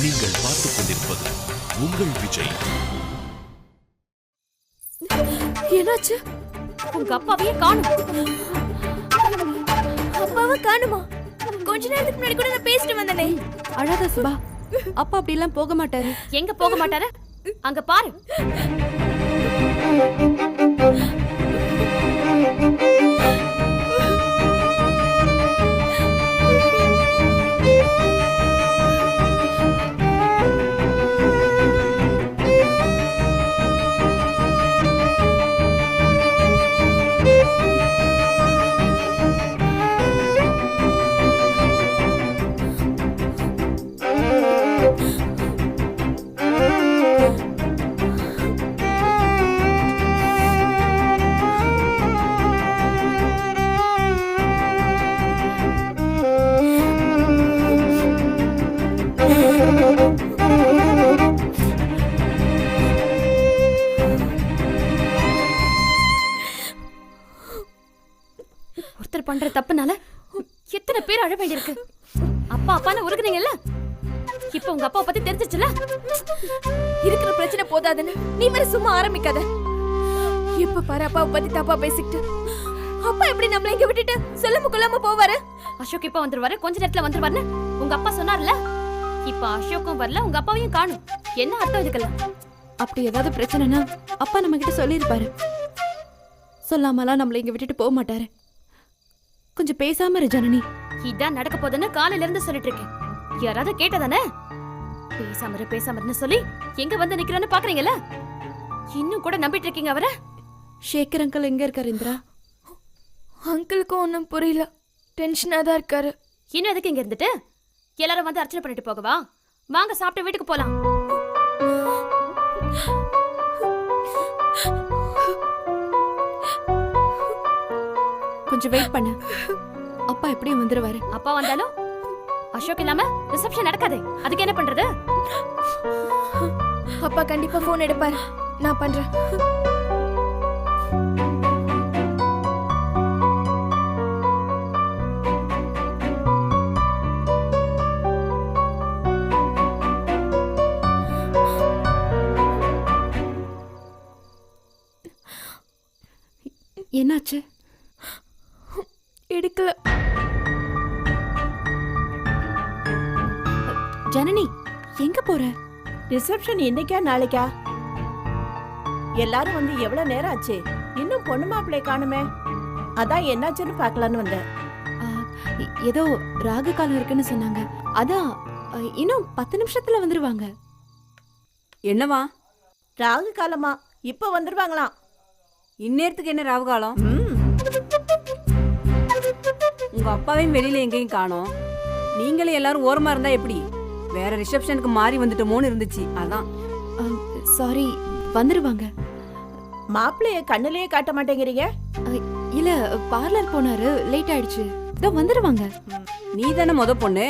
நீங்கள் பார்த்துக் கொண்டிருப்பது உங்கள் விஜய். என்னாச்சு? உங்க அப்பாவையே காணும். அப்பாவை காணுமா? கொஞ்ச நேரத்துக்கு முன்னாடி கூட நான் பேசிட்டு வந்தனே. அழாத சுபா, அப்பா அப்படி எல்லாம் போக மாட்டாரு. எங்க போக மாட்டாரு? அங்க பாரு. ஒருத்தர் பண்ற தப்புனால எத்தனை பேர் அழ வேண்டியிருக்கு. அப்பா அப்பான்னு உருக்குறீங்கல்ல, இப்ப உங்க அப்பாவை பத்தி தெரிஞ்சிச்சுல. இருக்கிற பிரச்சனை போதாதுன்னு நீ வேற சும்மா ஆரம்பிக்காத. எப்ப பாரு அப்பாவை பத்தி தப்பா பேசிக்கிட்டு. அப்பா எப்படி நம்மள இங்க விட்டுட்டு சொல்லாம கொள்ளாம போவாரு? அசோக் இப்ப வந்துருவாரு, கொஞ்ச நேரத்துல வந்துருவாருன்னு உங்க அப்பா சொன்னார்ல. இப்ப அசோக்கும் வரல, உங்க அப்பாவையும் காணும். என்ன அர்த்தம் இதுக்கெல்லாம்? அப்படி ஏதாவது பிரச்சனைனா அப்பா நம்ம கிட்ட சொல்லியிருப்பாரு. சொல்லாமலாம் நம்மள இங்க விட்டுட்டு போக மாட்டாரு. கொஞ்சம் பேசாம இரு ஜனனி. இதான் நடக்க போதுன்னு காலையில இருந்து சொல்லிட்டு இருக்கேன். யாராவது கேட்டதானே? பேசாம சொல்லி எங்க வந்து நிக்கிறோன்னு பாக்குறீங்கல்ல. இன்னும் கூட நம்பிட்டு இருக்கீங்க அவரை? ஷேகர் அங்கிள் எங்க இருக்காரு இந்திரா? அங்கிளுக்கும் ஒன்னும் புரியல, டென்ஷனா தான் இருக்காரு. இன்னும் எதுக்கு இங்க இருந்துட்டு? எல்லாரும் வந்து அர்ச்சனை பண்ணிட்டு போகவா? வாங்க சாப்பிட்டு வீட்டுக்கு போலாம். கொஞ்சம் வெயிட் பண்ணு, அப்பா எப்படியும் வந்துருவாரு. அப்பா வந்தாலும் அசோக் இல்லாம ரிசப்ஷன் நடக்காதே. அதுக்கு என்ன பண்றது? அப்பா கண்டிப்பா போன் எடுப்பாரு. நான் பண்றேன். என்னாச்சு? எடுக்கல. ஜனனி எங்க போற? ரிசப்ஷன் இன்னைக்கா நாளைக்கா? எல்லாரும் வந்து எவ்வளவு நேரம் ஆச்சு, இன்னும் பொண்ணு மாப்பிள்ளை காணுமே. அதான் என்னாச்சுன்னு பார்க்கலான்னு வந்தேன். ஏதோ ராகு காலம் இருக்குன்னு சொன்னாங்க. அதான் இன்னும் 10 நிமிஷத்துல வந்துருவாங்க. என்னவா ராகு காலமா? இப்ப வந்துருவாங்களாம். இந்நேரத்துக்கு என்ன ராகு காலம்? உங்க அப்பாவையும் வெளியில எங்கேயும் காணோம். நீங்களே எல்லாரும் ஓரமா இருந்தா எப்படி? வேற ரிசப்ஷனுக்கு மாறி வந்துட்டோமோன்னு இருந்துச்சு, அதான். சாரி, வந்துருவாங்க. மாப்பிள்ளைய கண்ணுலயே காட்ட மாட்டேங்கிறீங்க? இல்ல, பார்லர் போனாரு, லேட் ஆயிடுச்சு. இதோ வந்துருவாங்க. நீ தானே முத பொண்ணு.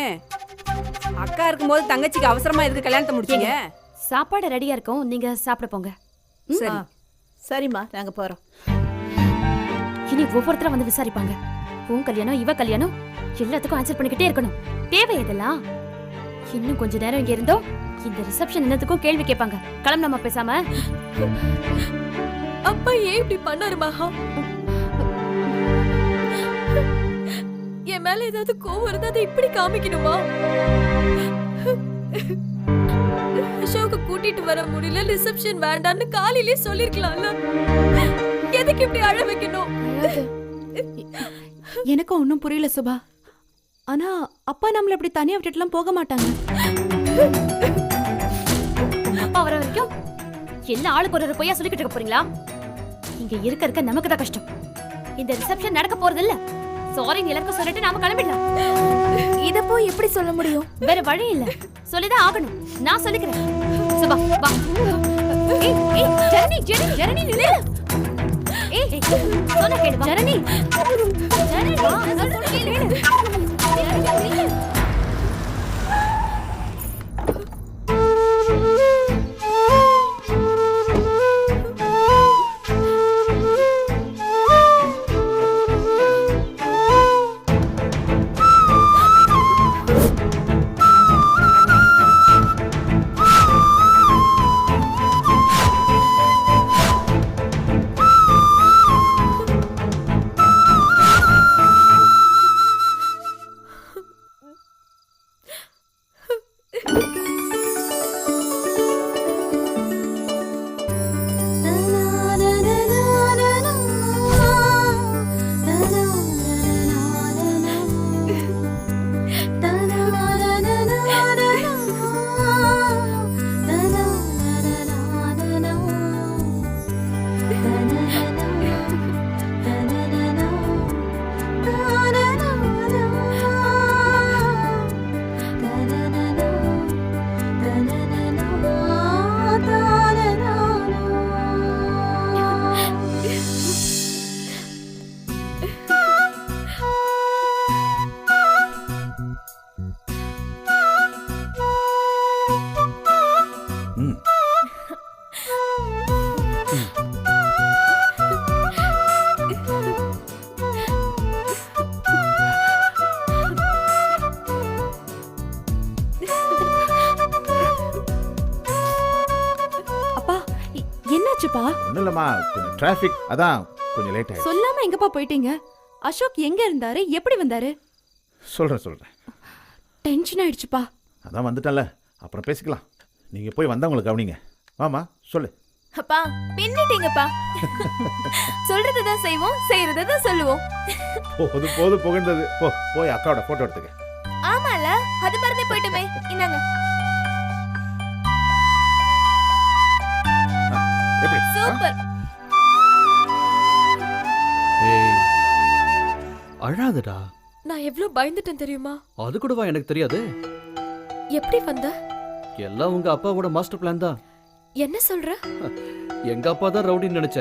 அக்கா இருக்கும்போது தங்கச்சிக்கு அவசரமா எதுக்கு கல்யாணத்தை முடிச்சீங்க? சாப்பாடு ரெடியா இருக்கும், நீங்க சாப்பிட போங்க. சரி. சரிம்மா, நாங்க போறோம். இனி ஒவ்வொருத்தரும் வந்து விசாரிப்பாங்க. உன் கல்யாணம், இவ கல்யாணம், எல்லாத்துக்கும் ஆன்சர் பண்ணிக்கிட்டே இருக்கணும். தேவை இதெல்லாம். இன்னும் கொஞ்ச நேரம் இங்க இருந்தோம், இந்த ரிசப்ஷன் என்னத்துக்கும் கேள்வி கேட்பாங்க. கிளம்பலாமா பேசாம? அப்பா ஏன் இப்படி பண்ணாரு மகா? என் மேல ஏதாவது கோவம் இருந்தா அதை இப்படி காமிக்கணுமா? அசோக கூட்டிட்டு வர முடியல, ரிசப்ஷன் வேண்டான்னு காலையிலே சொல்லிருக்கலாம்ல. எதுக்கு இப்படி அழ வைக்கணும்? எனக்கும் ஒன்னும் புரியல சுபா. ஆனா அப்பா நம்மள இப்படி தனியா விட்டுட்டுலாம் போக மாட்டாங்க. அப்பா வர வரைக்கும் எல்லா ஆளுக்கு ஒரு பொய்யா சொல்லிக்கிட்டு இருக்க போறீங்களா? இங்க இருக்க நமக்கு தான் கஷ்டம். இந்த ரிசப்ஷன் நடக்க போறது இல்ல. சாரி எல்லாருக்கும் சொல்லிட்டு நாம கிளம்பிடலாம். இத போய் எப்படி சொல்ல முடியும்? வேற வழி இல்ல, சொல்லிதான் ஆகணும். நான் சொல்லிக்கிறேன். சுபா வா. ஏய் ஜனனி ஜனனி ஜனனி நில்லு. ஏய் சொன்ன கேளு. ஜனனி ஜனனி வா, சொல்ல கேளு. என்னாச்சுப்பா? ஒன்றும் இல்லைம்மா, கொஞ்சம் டிராஃபிக், அதான் கொஞ்சம் லேட் ஆயிடுச்சு. சொல்லாம எங்கப்பா போயிட்டீங்க? அசோக் எங்க இருந்தாரு? எப்படி வந்தாரு? சொல்கிறேன். டென்ஷன் ஆயிடுச்சுப்பா. அதான் வந்துட்டேன்ல, அப்புறம் பேசிக்கலாம். நீங்கள் போய் வந்தவங்களுக்கு கவனிங்க. வாமா, சொல்லு. அப்பா பின்னிட்டீங்கப்பா. சொல்றதுதான் செய்வோம், செய்யறதுதான் சொல்லுவோம். போது புகழ்ந்தது. போய் அக்காவோட ஃபோட்டோ எடுத்துக்க. ஆமால, அது மறந்தே போயிட்டுமே. இந்தாங்க. எப்படி? சூப்பர். ஏய், அழாதடா. நான் எவ்வளவு பயந்துட்டேன் தெரியுமா? அது கூடவா எனக்கு தெரியாது? எப்படி வந்த? எல்லாம் உங்க அப்பாவோட மாஸ்டர் பிளான் தான். என்ன சொல்ற? எங்க அப்பா தான் ரவுடின்னு நினைச்ச,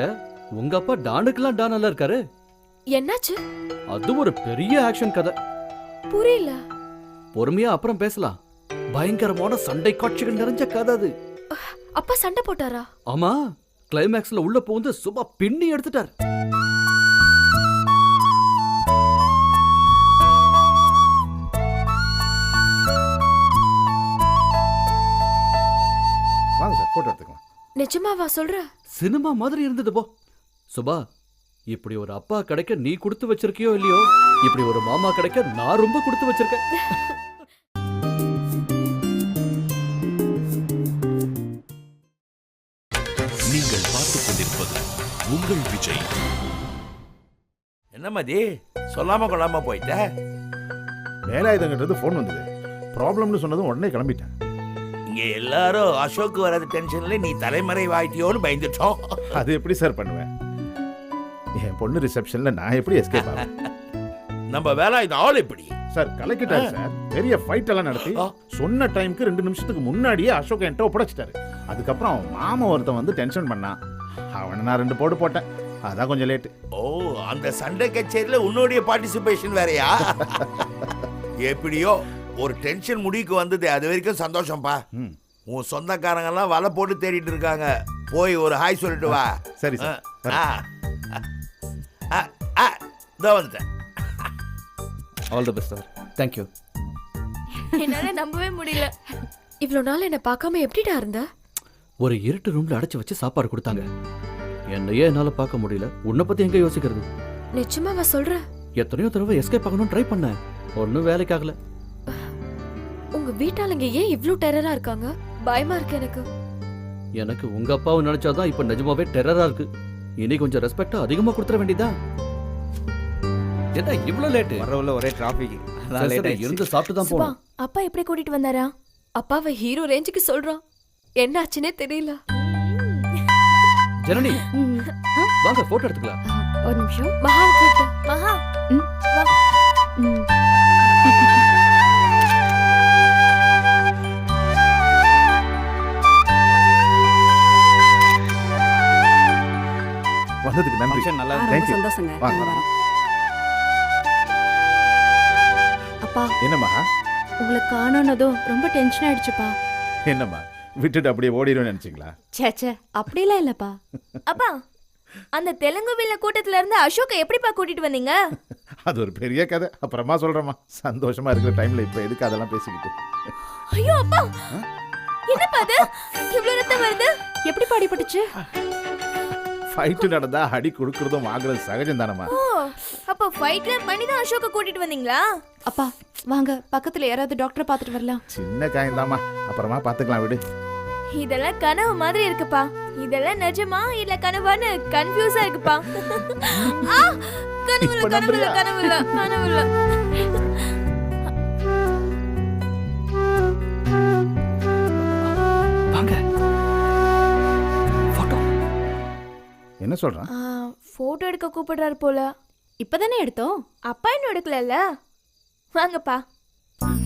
உங்க அப்பா டானுக்கெல்லாம் டானெல்லாம் இருக்காரு. என்னாச்சு? அது ஒரு பெரிய ஆக்ஷன் கதை. புரியல. பொறுமையா அப்புறம் பேசலாம். பயங்கரமான சண்டை காட்சிகள் நிறைஞ்ச கதை அது. அப்பா சண்டை போட்டாரா? ஆமா, கிளைமேக்ஸ்ல உள்ள புகுந்து சும்மா பின்னி எடுத்துட்டார். வாங்க சார், ஃபோட்டோ எடுத்துக்கலாம். நிஜமாவா சொல்ற? சினிமா மாதிரி இருந்தது போ. சுபா, இப்படி ஒரு அப்பா கிடைக்க நீ கொடுத்து வச்சிருக்கியோ இல்லையோ, இப்படி ஒரு மாமா கிடைக்க நான் ரொம்ப கொடுத்து வச்சிருக்கேன். நீங்கள் பார்த்துக் கொண்டிருப்பது உங்கள் விஜய். என்ன மதி, சொல்லாம கொள்ளாம போயிட்ட? வேலாயுதங்கிறது ஃபோன் வந்தது. ப்ராப்ளம்னு சொன்னதும் உடனே கிளம்பிட்டேன். இங்க எல்லாரும் அசோக் வராத டென்ஷன்ல நீ தலைமறைவாயிட்டியோன்னு பயந்துட்டோம். அது எப்படி சார் பண்ணுவேன்? என் பொண்ணு ரிசப்ஷன்ல நான் எப்படி எஸ்கேப் ஆவேன்? நம்ம வேலை இது ஆள் எப்படி? சார் கலக்கிட்டாரு சார். பெரிய ஃபைட் எல்லாம் நடத்தி சொன்ன டைம்க்கு 2 நிமிஷத்துக்கு முன்னாடியே அசோக் என்கிட்ட ஒப்படைச்சிட்டாரு. அதுக்கப்புறம் அவன் மாமா ஒருத்தன் வந்து டென்ஷன் பண்ணான். அவனை நான் 2 போடு போட்டேன். அதான் கொஞ்சம் லேட்டு. ஓ, அந்த சண்டை கச்சேரியில உன்னுடைய பார்ட்டிசிபேஷன் வேறயா? எப்படியோ ஒரு டென்ஷன் முடிவுக்கு வந்தது. அது வரைக்கும் சந்தோஷம்ப்பா. உன் சொந்தக்காரங்க எல்லாம் வலை போட்டு தேடிட்டு இருக்காங்க. போய் ஒரு ஹாய் சொல்லிட்டு வா. சரி சார். இதோ வந்துட்டேன். All the best sir. Thank you. என்னால நம்பவே முடியல. இவ்வளவு நாள் என்ன பார்க்காம எப்படிடா இருந்த? ஒரு இருட்டு ரூம்ல அடைச்சு வச்சு சாப்பாடு கொடுத்தாங்க. என்னையே என்னால பார்க்க முடியல. உன்னை பத்தி எங்க யோசிக்கிறது? நிஜமாவா சொல்ற? எத்தனையோ தடவை எஸ்கேப் ஆகணும்னு ட்ரை பண்ணேன். ஒன்னும் வேலைக்கு ஆகல. உங்க வீட்டாளுங்க ஏன் இவ்ளோ டெரரா இருக்காங்க? பயமா இருக்கு எனக்கு. எனக்கு உங்க அப்பாவை நினைச்சாதான் இப்ப நிஜமாவே டெரரா இருக்கு. இனி கொஞ்சம் ரெஸ்பெக்ட் அதிகமா கொடுத்துற வேண்டியதா? என்ன இவ்வளவு லேட்? வரவுல ஒரே டிராஃபிக். அதான் லேட் ஆயிடுச்சு. இருந்து சாப்பிட்டு தான் சுபா, போறோம். அப்பா எப்படி கூட்டிட்டு வந்தாரா? அப்பாவை ஹீரோ ரேஞ்சுக்கு சொல்றான். என்ன ஆச்சுனே தெரியல. ஜனனி, வாங்க போட்டோ எடுத்துக்கலாம். ஒரு நிமிஷம். மகா கூப்பிட்டு. மகா வா. வந்ததுக்கு நன்றி. ஃபங்க்ஷன் நல்லா ரொம்ப Thank you. சந்தோஷங்க. வாங்க. நாங்க வரோம். அப்பா, என்னம்மா? உங்களை காணோனதும் ரொம்ப டென்ஷன் ஆயிடுச்சுப்பா. என்னம்மா விட்டுட்டு அப்படியே ஓடிடுவேன்னு நினைச்சீங்களா? ச்சே, அப்படிலாம் இல்லப்பா. அப்பா, அந்த தெலுங்கு வில்ல கூட்டத்துல இருந்து அசோக்க எப்படிப்பா கூட்டிட்டு வந்தீங்க? அது ஒரு பெரிய கதை, அப்புறமா சொல்றேம்மா. சந்தோஷமா இருக்கிற டைம்ல இப்ப எதுக்கு அதெல்லாம் பேசிக்கிட்டு? ஐயோ அப்பா, என்னப்பா அது? இவ்ளோ ரத்தம் வருது. எப்படி பாடிப்பட்டுச்சு? ஃபைட் நடந்தா அடி கொடுக்கறதும் வாங்குறது சகஜம் தானம்மா. ஓ, அப்ப ஃபைட்ல பண்ணி தான் அசோக்க கூட்டிட்டு வந்தீங்களா? அப்பா வாங்க, பக்கத்துல யாராவது டாக்டரை பார்த்துட்டு வரலாம். சின்ன காயந்தாம்மா, அப்புறமா பாத்துக்கலாம் விடு. இதெல்லாம் கனவு மாதிரி இருக்குப்பா. இதெல்லாம் நிஜமா இல்ல கனவான்னு கன்ஃபியூஸா இருக்குப்பா. ஆ, கனவுல இப்ப கனவுல நம்புறியா? கனவுல கனவுல. வாங்க. போட்டோ. என்ன சொல்றான்? போட்டோ எடுக்க கூப்பிடுறாரு போல. இப்பதானே எடுத்தோம். அப்பா இன்னும் எடுக்கலல்ல. வாங்கப்பா.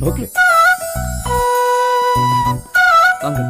ஓகே. வாங்க.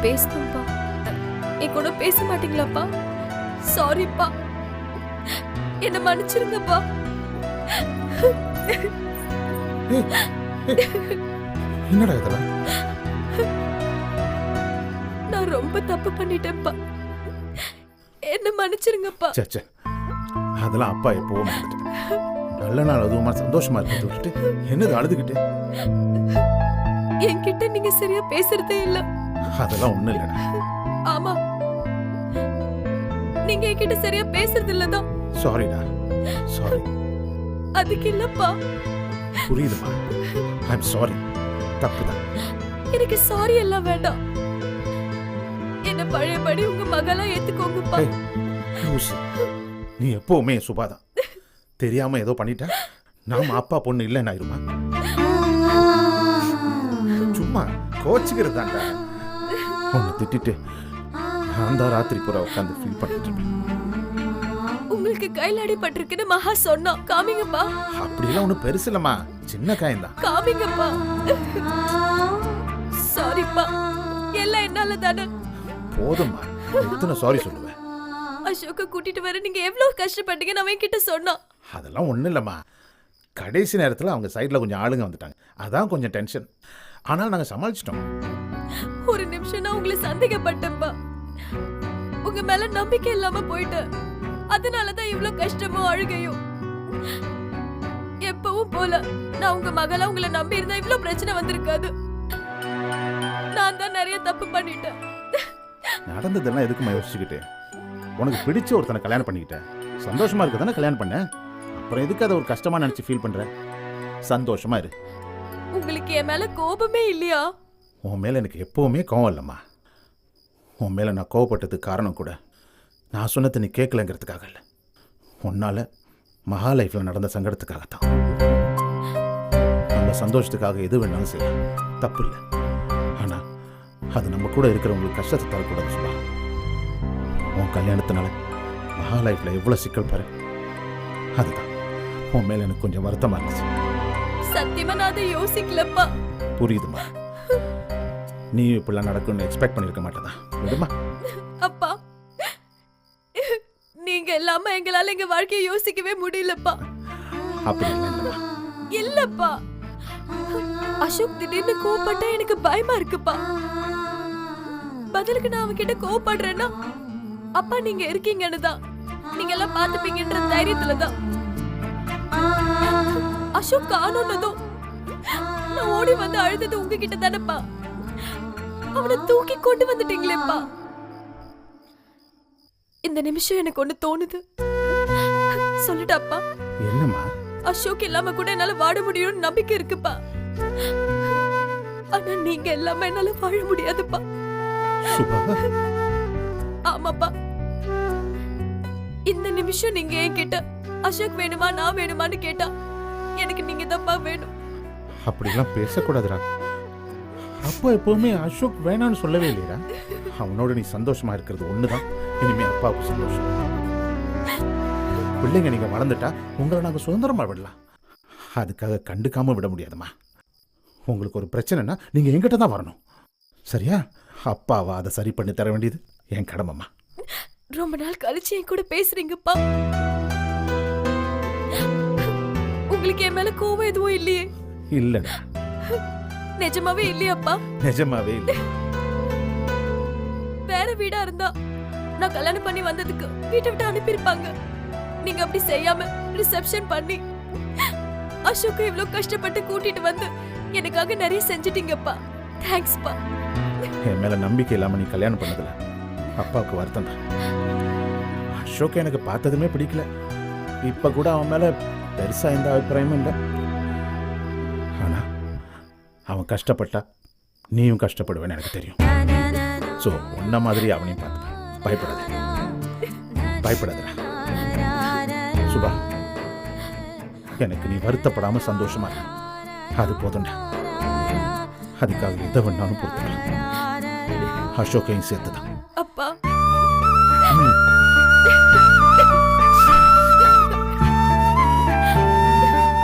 பேசணும்ப்பா. என் கூட பேச மாட்டீங்களாப்பா? சாரிப்பா, என்ன மன்னிச்சிருங்கப்பா. என்னடா இதெல்லாம்? நான் ரொம்ப தப்பு பண்ணிட்டேன்ப்பா, என்ன மன்னிச்சிருங்கப்பா. ச்சே ச்சே, அதெல்லாம் அப்பா எப்போவோ மறந்துட்டேன். நல்ல நாள் அதுவுமா சந்தோஷமா இருக்கிறத விட்டுட்டு என்னது அழுதுகிட்டு? என்கிட்ட நீங்க சரியா பேசுறதே இல்ல. அதெல்லாம் ஒண்ணும் இல்லடா. ஆமா, நீங்க என்கிட்ட சரியா பேசுறது இல்லதான். சாரிடா, சாரி. அதுக்கு இல்லப்பா. புரியுதுமா, ஐம் சாரி. தப்புதான். எனக்கு சாரி எல்லாம் வேண்டாம். என்ன பழையபடி உங்க மகளா ஏத்துக்கோங்கப்பா. ஏய், லூசு. நீ எப்பவுமே சுபாதான். தெரியாம ஏதோ பண்ணிட்டா நாம அப்பா பொண்ணு இல்லைன்னு ஆயிருமா? சும்மா கோச்சுக்கிறது தான்டா. உன்னை திட்டிட்டு நான் தான் ராத்திரி பூரா உட்காந்து ஃபீல் பண்ணிட்டு இருப்பேன். உங்களுக்கு கையில அடிபட்டிருக்குன்னு மகா சொன்னா. காமிங்கப்பா. அப்படிலாம் ஒன்றும் பெருசு இல்லம்மா, சின்ன காயம்தான். காமிங்கப்பா. சாரிப்பா, எல்லாம் என்னால தானே. போதும்மா, எத்தனை சாரி சொல்லுவேன். அசோக்க கூட்டிட்டு வர நீங்க எவ்வளவு கஷ்டப்பட்டீங்கன்னு அவன் கிட்ட சொன்னா. அதெல்லாம் ஒன்றும் இல்லைம்மா, கடைசி நேரத்தில் அவங்க சைடில் கொஞ்சம் ஆளுங்க வந்துட்டாங்க, அதான் கொஞ்சம் டென்ஷன். ஆனால் நாங்கள் சமாளிச்சிட்டோம். ஒரு நிமிஷம் நான் உங்களை சந்தேகப்பட்டேன்பா. உங்க மேல நம்பிக்கை இல்லாம போயிட்டேன். அதனாலதான் இவ்வளவு கஷ்டமும் அழுகையும். எப்பவும் போல நான் உங்க மகளா உங்களை நம்பி இருந்தா இவ்வளவு பிரச்சனை வந்திருக்காது. நான் தான் நிறைய தப்பு பண்ணிட்டேன். நடந்ததெல்லாம் எதுக்குமா யோசிச்சுக்கிட்டு? உனக்கு பிடிச்ச ஒருத்தனை கல்யாணம் பண்ணிக்கிட்டேன், சந்தோஷமா இருக்க தானே கல்யாணம் பண்ண. அப்புறம் எதுக்கு அதை ஒரு கஷ்டமா நினைச்சு ஃபீல் பண்ற? சந்தோஷமா இரு. உங்களுக்கு என் மேல கோபமே இல்லையா? உன் மேல எனக்கு எப்பவுமே கோவம் இல்லைம்மா. உன் மேல நான் கோவப்பட்டதுக்கு காரணம் கூட நான் சொன்னதை நீ கேட்கலங்கிறதுக்காக இல்லை, உன்னால மகா லைஃப்ல நடந்த சங்கடத்துக்காகத்தான். நம்ம சந்தோஷத்துக்காக எது வேணாலும் செய்யலாம், தப்பு இல்லை. ஆனா அது நம்ம கூட இருக்கிறவங்களுக்கு கஷ்டத்தை தரக்கூடாது சொல்லா. உன் கல்யாணத்தினால மகா லைஃப்ல எவ்வளவு சிக்கல் பாரு. அதுதான் உன் மேல எனக்கு கொஞ்சம் வருத்தமா இருந்துச்சு. சத்தியமா நான் அதை யோசிக்கலப்பா. புரியுதுமா, நீ இப்படிலாம் நடக்கும்னு எக்ஸ்பெக்ட் பண்ணிருக்க மாட்டேதா. விடுமா. அப்பா, நீங்க இல்லாம எங்களால எங்க வாழ்க்கையை யோசிக்கவே முடியலப்பா. அப்படி இல்லைம்மா. இல்லப்பா, அசோக் திடீர்னு கோவப்பட்டா எனக்கு பயமா இருக்குப்பா. பதிலுக்கு நான் அவன்கிட்ட கோவப்படுறேன்னா அப்பா நீங்க இருக்கீங்கன்னு தான், நீங்க எல்லாம் பாத்துப்பீங்கன்ற தைரியத்துல தான். அசோக் காணோன்னதும் நான் ஓடி வந்து அழுதது உங்ககிட்ட தானேப்பா. அவனை தூக்கி கொண்டு வந்துட்டீங்களேப்பா. இந்த நிமிஷம் எனக்கு ஒண்ணு தோணுது, சொல்லிட்டாப்பா. என்னம்மா? அசோக் இல்லாம கூட என்னால வாழ முடியும்னு நம்பிக்கை இருக்குப்பா. ஆனா நீங்க இல்லாம என்னால வாழ முடியாதுப்பா. சுபா. ஆமாப்பா, இந்த நிமிஷம் நீங்க என்கிட்ட அசோக் வேணுமா நான் வேணுமான்னு கேட்டா எனக்கு நீங்க தான்ப்பா வேணும். அப்படிலாம் பேசக்கூடாதுடா. அப்பா எப்பவுமே அசோக் வேணான்னு சொல்லவே இல்லையா. அவனோட நீ சந்தோஷமா இருக்கிறது ஒண்ணுதான் இனிமே அப்பாவுக்கு சந்தோஷம். பிள்ளைங்க நீங்க வளர்ந்துட்டா உங்களை நாங்க சுதந்திரமா விடலாம், அதுக்காக கண்டுக்காம விட முடியாதுமா. உங்களுக்கு ஒரு பிரச்சனைனா நீங்க என்கிட்ட தான் வரணும், சரியா? அப்பாவா அதை சரி பண்ணி தர வேண்டியது என் கடமைமா. ரொம்ப நாள் கழிச்சு என் கூட பேசுறீங்கப்பா. உங்களுக்கு என் மேல கோவம் எதுவும் இல்லையே? இல்லடா. நிஜமாவே இல்லையாப்பா? நிஜமாவே இல்லை. வேற வீடா இருந்தா நான் கல்யாணம் பண்ணி வந்ததுக்கு வீட்டை விட்டு அனுப்பியிருப்பாங்க. நீங்க அப்படி செய்யாம ரிசப்ஷன் பண்ணி அசோக்கு இவ்வளவு கஷ்டப்பட்டு கூட்டிட்டு வந்து எனக்காக நிறைய செஞ்சிட்டீங்கப்பா. தேங்க்ஸ்ப்பா. என் மேல நம்பிக்கை இல்லாம நீ கல்யாணம் பண்ணதுல அப்பாவுக்கு வருத்தம் தான். அசோக் எனக்கு பார்த்ததுமே பிடிக்கல. இப்ப கூட அவன் மேல பெருசா எந்த அபிப்பிராயமும் இல்லை. ஆனா அவன் கஷ்டப்பட்டா நீயும் கஷ்டப்படுவேன்னு எனக்கு தெரியும். ஸோ உன்ன மாதிரி அவனையும் பார்த்துப்பேன். பயப்படாத, பயப்படாதடா சுபா. எனக்கு நீ வருத்தப்படாம சந்தோஷமா இரு, அது போதும்டா. அதுக்காக எதை வேணாலும் பொறுத்துக்கலாம். அசோக்கையும் சேர்த்துதான். அப்பா,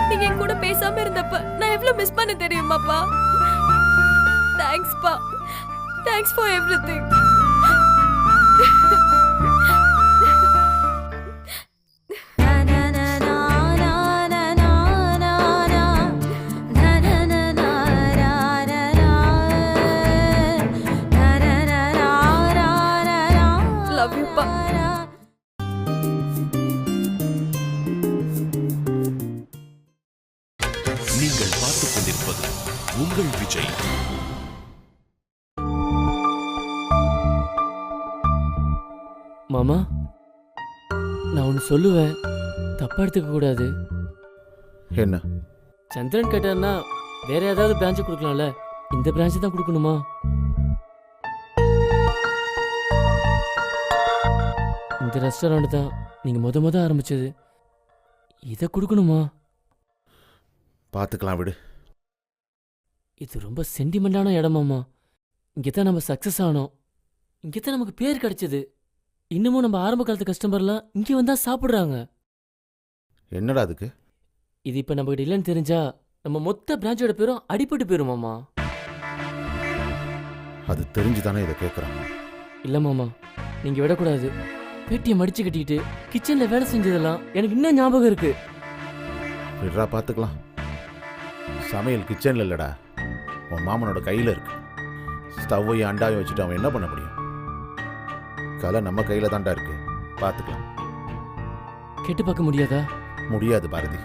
நீங்க என் கூட பேசாம இருந்தப்ப நான் எவ்வளவு மிஸ் பண்ண தெரியுமாப்பா. தேங்க்ஸ்ப்பா. Thanks for everything. Love you பா. நீங்கள் பார்த்துக் கொண்டிருப்பது உங்கள் விஜய். மாமா, நான் ஒன்று சொல்லுவேன், தப்பா எடுத்துக்க கூடாது. என்ன? சந்திரன் கேட்டார்னா வேற ஏதாவது பிரான்ச்சு கொடுக்கலாம்ல, இந்த பிரான்ச்சு தான் கொடுக்கணுமா? இந்த ரெஸ்டாரண்ட் தான் நீங்க முத ஆரம்பிச்சது, இதை கொடுக்கணுமா? பார்த்துக்கலாம் விடு. இது ரொம்ப சென்டிமெண்டான இடமாம்மா. இங்கே தான் நம்ம சக்ஸஸ் ஆனோம், இங்கே தான் நமக்கு பேர் கிடைச்சது. இன்னமும் நம்ம ஆரம்ப காலத்து கஸ்டமர்லாம் இங்கே வந்தா சாப்பிட்றாங்க. என்னடா அதுக்கு? இது இப்போ நம்மகிட்ட இல்லைன்னு தெரிஞ்சா நம்ம மொத்த பிரான்ச்சோட பேரும் அடிபட்டு போயிருமாமா. அது தெரிஞ்சு தானே இதை கேட்குறாங்க. இல்லை மாமா, நீங்கள் விடக்கூடாது. பேட்டியை மடிச்சு கட்டிக்கிட்டு கிச்சனில் வேலை செஞ்சதெல்லாம் எனக்கு இன்னும் ஞாபகம் இருக்கு. விடுறா, பார்த்துக்கலாம். சமையல் கிச்சனில் இல்லைடா, உன் மாமனோட கையில் இருக்கு. ஸ்டவ்வையும் அண்டாவையும் வச்சுட்டு அவன் என்ன பண்ண முடியும்? கலை நம்ம கையில் தான்டா இருக்கு, பார்த்துக்கலாம். கெட்டு பார்க்க முடியாதா? முடியாது பாரதி.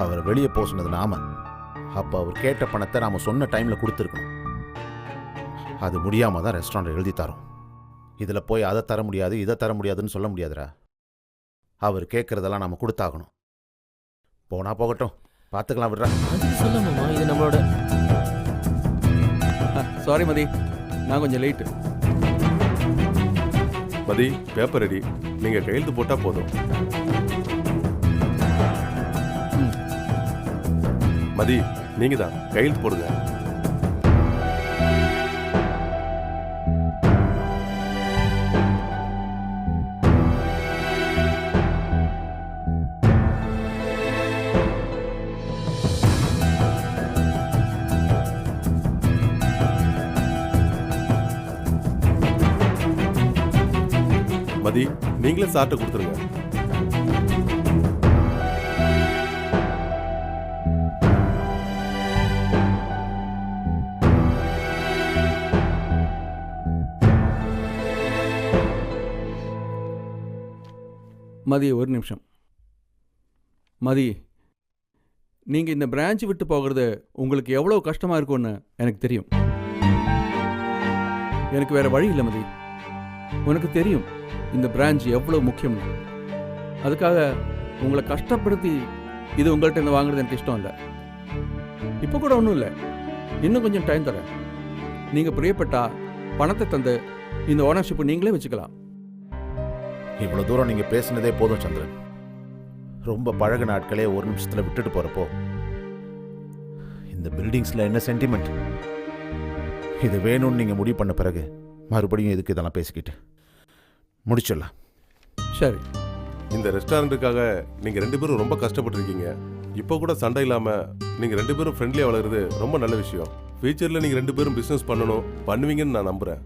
அவரை வெளியே போக சொன்னது நாம. அப்போ அவர் கேட்ட பணத்தை நாம சொன்ன டைமில் கொடுத்துருக்கணும். அது முடியாம தான் ரெஸ்டாரண்ட் எழுதி தரோம். இதில் போய் அதை தர முடியாது இதை தர முடியாதுன்னு சொல்ல முடியாதுடா. அவர் கேட்குறதெல்லாம் நம்ம கொடுத்தாகணும். போனா போகட்டும், பார்த்துக்கலாம், விடுறா. அதுக்கு சொல்ல மாமா, இது நம்மளோட. சாரி மதி, நான் கொஞ்சம் லேட்டு. மதி, பேப்பர் ரெடி, நீங்க கையெழுத்து போட்டா போதும். மதி, நீங்க தான் கையெழுத்து போடுங்க. மதி, நீங்களே சார்ட்ட கொடுத்துருங்க. மதி, ஒரு நிமிஷம். மதி, நீங்கள் இந்த பிரான்ச் விட்டு போகிறது உங்களுக்கு எவ்வளோ கஷ்டமாக இருக்கும்னு எனக்கு தெரியும். எனக்கு வேற வழி இல்லை மதி. உனக்கு தெரியும் இந்த பிரான்ச் எவ்வளோ முக்கியம்னு. அதுக்காக உங்களை கஷ்டப்படுத்தி இது உங்கள்கிட்ட இருந்து வாங்குறது எனக்கு இஷ்டம் இல்லை. இப்போ கூட ஒன்றும் இல்லை, இன்னும் கொஞ்சம் டைம் தரேன். நீங்கள் பிரியப்பட்டா பணத்தை தந்து இந்த ஓனர்ஷிப்பை நீங்களே வச்சுக்கலாம். இவ்வளோ தூரம் நீங்கள் பேசினதே போதும் சந்திரன். ரொம்ப பழகு நாட்களே ஒரு நிமிஷத்தில் விட்டுட்டு போகிறப்போ இந்த பில்டிங்ஸில் என்ன சென்டிமெண்ட்? இது வேணும்னு நீங்கள் முடிவு பண்ண பிறகு மறுபடியும் எதுக்கு இதெல்லாம் பேசிக்கிட்டு? முடிச்சிடலாம். சரி. இந்த ரெஸ்டாரண்ட்டுக்காக நீங்க 2 பேரும் ரொம்ப கஷ்டப்பட்டிருக்கீங்க. இப்போ கூட சண்டை இல்லாம நீங்க 2 பேரும் ஃப்ரெண்ட்லியா வளர்றது ரொம்ப நல்ல விஷயம். ஃபியூச்சர்ல நீங்க 2 பேரும் பிசினஸ் பண்ணுவீங்கன்னு நான் நம்புறேன்.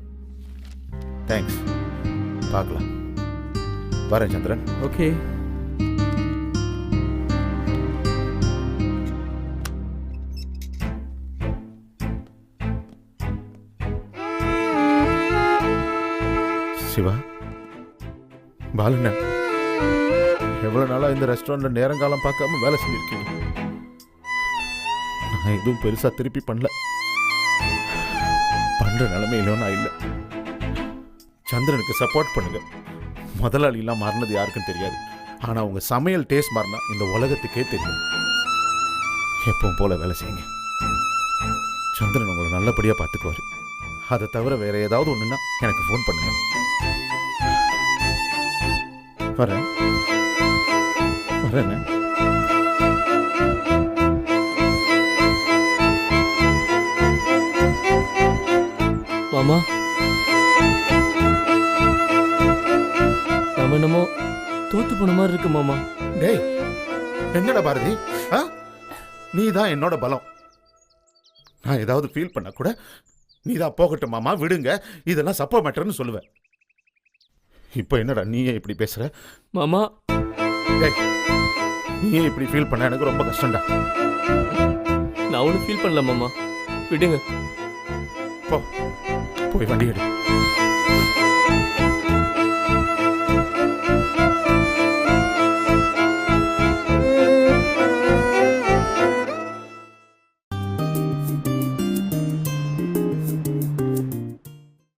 தேங்க்ஸ், பார்க்கலாம். வரேன் சந்திரன். ஓகே. சிவா, பாலண்ண, எவ்வளோ நாளாக இந்த ரெஸ்டாரண்ட்ல நேரங்காலம் பார்க்காம வேலை செஞ்சிருக்கீங்க. நான் எதுவும் பெருசாக திருப்பி பண்ணல, பண்ணுற நிலைமையிலும் நான் இல்லை. சந்திரனுக்கு சப்போர்ட் பண்ணுங்க. முதலாளிலாம் மாறினது யாருக்கும் தெரியாது, ஆனால் உங்க சமையல் டேஸ்ட் மாறினா இந்த உலகத்துக்கே தெரியும். எப்பவும் போல வேலை செய்யுங்க. சந்திரன் உங்களை நல்லபடியாக பார்த்துக்குவாரு. அதை தவிர வேற ஏதாவது ஒன்றுன்னா எனக்கு ஃபோன் பண்ணுங்க. வரேன். மாமா, நம்ம என்னமோ தோத்து போன மாதிரி இருக்கு மாமா. டேய், என்னடா பாரதி, நீ தான் என்னோட பலம். நான் ஏதாவது ஃபீல் பண்ண கூட நீதான் போகட்டும் மாமா, விடுங்க, இதெல்லாம் சப்போ மேட்டர்னு சொல்லுவேன். இப்போ என்னடா நீயே இப்படி பேசுற? மாமா நீயே இப்படி ஃபீல் பண்ண எனக்கு ரொம்ப கஷ்டம்டா. நான் ஒன்றும் ஃபீல் பண்ணல மாமா, விடுங்க. போய் வண்டி எடு.